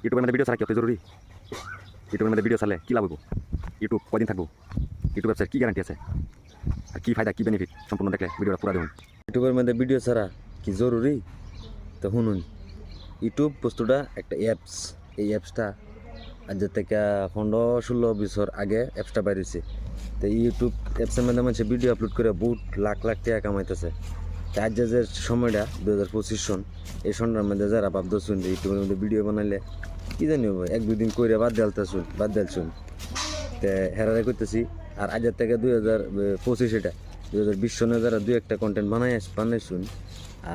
ইউটিউবের মধ্যে ভিডিও ছাড়া কি অত জরুরি? ইউটিউবের মধ্যে ভিডিও ছাড়লে কী লাভ হবো? ইউটিউব কয়দিন থাকবো? ইউটিউব ব্যবসার কী গ্যারান্টি আছে? আর কী ফায়দা, কী বেনিফিট সম্পূর্ণ দেখলে ভিডিওটা পুরো দেখুন। ইউটিউবের মধ্যে ভিডিও ছাড়া কি জরুরি? তো শুনুন, ইউটিউব বস্তুটা একটা অ্যাপস। এই অ্যাপসটা আজ থেকে 15-16 বছর আগে অ্যাপসটা বাইরেছে। তো ইউটিউব অ্যাপসের মধ্যে মানুষ ভিডিও আপলোড করে বহুত লাখ লাখ টাকা কামাইতেছে। আজ যে সময়টা 2025 সন, এই সনটার মধ্যে যারা ভাবতেছুন যে ইউটিউবের মধ্যে ভিডিও বানাইলে কী জানি হবে, 1-2 দিন করে বাদ দেলছুন তো হেরারে করতেছি। আর আজের থেকে 2025 এটা 2020 সনে যারা 2-1টা কন্টেন্ট বানাইছুন,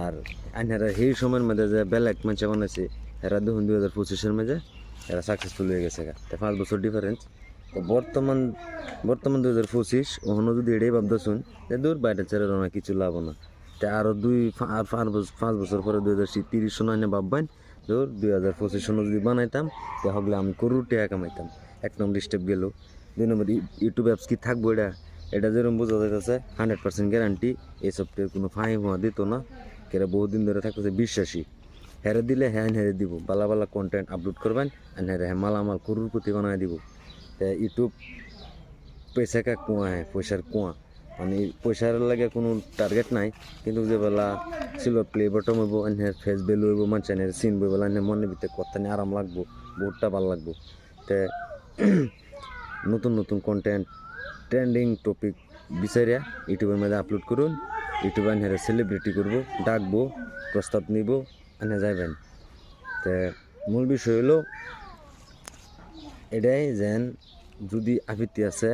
আর আইনারা সেই সময়ের মধ্যে যে বেলেগ মানুষ বানাইছে এরা দেখুন 2025-এর মধ্যে এরা সাকসেসফুল হয়ে গেছে। তো 5 বছর ডিফারেন্স। তো বর্তমান 2025 ওখানে যদি এটাই ভাবতেছুন যে দূর বাইরে ছেড়ে না কিছু লাভ না, তো আরও 5 বছর পরে 2030 সন আইনে ভাববেন ধর 2025 সনে যদি বানাইতাম তাহলে আমি করোড় টাকা কামাইতাম। 1 নম্বর স্টেপ গেল। 2 নম্বর ইউটিউব অ্যাপস কি থাকবো, এটা যেরকম বোঝা যাইতেছে 100% গ্যারান্টি। এই সফটওয়্যার কোনো ফাইন হওয়া দিত না, এরা বহুদিন ধরে থাকতেছে বিশ্বাসী। হেরে দিলে হ্যাঁ হেরে দিব, বালা বালা কন্টেন্ট আপলোড করবেন আর হ্যাঁ মালামাল করোড়পতি বানায় দিব। ইউটিউব পয়সা কা কুয়া হ্যাঁ, পয়সার কুয়া। মানে পয়সার লাগে কোনো টার্গেট নাই, কিন্তু যে বেলা সিলভার প্লে বটম হইব, এনহের ফেস ভ্যালু হইব, মানুষের সিন বই বেলা এনে মনের ভিতরে কথা নিয়ে আরাম লাগবো, বহুতটা ভালো লাগবো। তে নতুন নতুন কন্টেন্ট ট্রেন্ডিং টপিক বিচারিয়া ইউটিউবের মধ্যে আপলোড করুন। ইউটিউবে এনহের সেলিব্রিটি করবো, ডাকবো, প্রস্তাব নিব, এনে যাইবেন। তো মূল বিষয় হলো এটাই যেন যদি আপত্তি আছে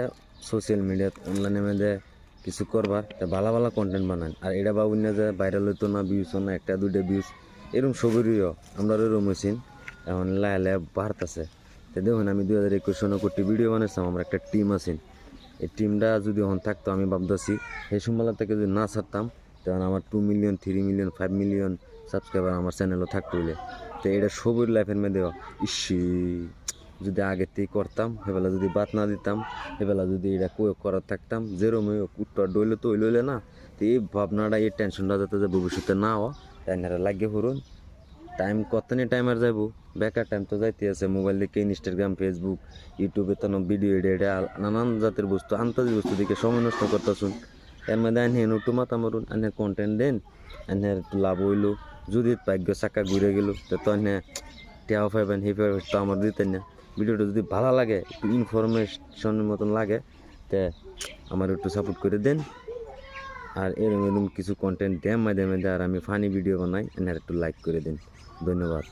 সোশ্যাল মিডিয়াত অনলাইনের মধ্যে কিছু করবার, তা ভালো ভালো কন্টেন্ট বানান। আর এটা ভাবুন না যে ভাইরাল হইতো না, ভিউজ না, 1-2টা ভিউজ এরকম সবরিও আমরা এরকম হয়েছি। এখন লাহে লাহে বাড়তেছে। তো দেখুন আমি 2021 সনে কোটি ভিডিও বানাইছিলাম, আমার একটা টিম আছেন। এই টিমটা যদি এখন থাকতো আমি ভাবতেছি সেই সময়লা থেকে যদি না ছাড়তাম তখন আমার 2 মিলিয়ন, 3 মিলিয়ন, 5 মিলিয়ন সাবস্ক্রাইবার আমার চ্যানেলও থাকতো বলে। তো এটা সবুর লাইফের মধ্যে ইসি যদি আগের থেকে করতাম, সেবেলা যদি বাদ না দিতাম, সেবেলা যদি এটা করার থাকতাম যেরম উত্তর ডইলে তো লইলে না। তো এই ভাবনাটা, এই টেনশনটা যাতে যে ভবিষ্যতে না হওয়া তাই লাগিয়ে ফুরুন। টাইম কতনি টাইম আর যাইব, বেকার টাইম তো যাইতে আছে। মোবাইল দেখে ইনস্টাগ্রাম, ফেসবুক, ইউটিউবে তো ভিডিও এটা নানান জাতের বস্তু, আন্তর্জাতিক বস্তু দেখে সময় নষ্ট করতেছুন। এর মধ্যে আইন একটু মাথা মারুন, আইনের কন্টেন্ট দেন, আইনের একটু লাভ হইলো। যদি ভাগ্য চাকা ঘুরে গেল তো আইনে টেয়াও পাইবেন, সেই পাইবেন তো আমার দিতেন না। ভিডিওটা যদি ভালো লাগে, একটু ইনফরমেশনের মতন লাগে, তে আমার একটু সাপোর্ট করে দেন। আর এরকম কিছু কন্টেন্ট দেন মাঝে মাঝে, আর আমি ফানি ভিডিও বানাই, এনার একটু লাইক করে দিন। ধন্যবাদ।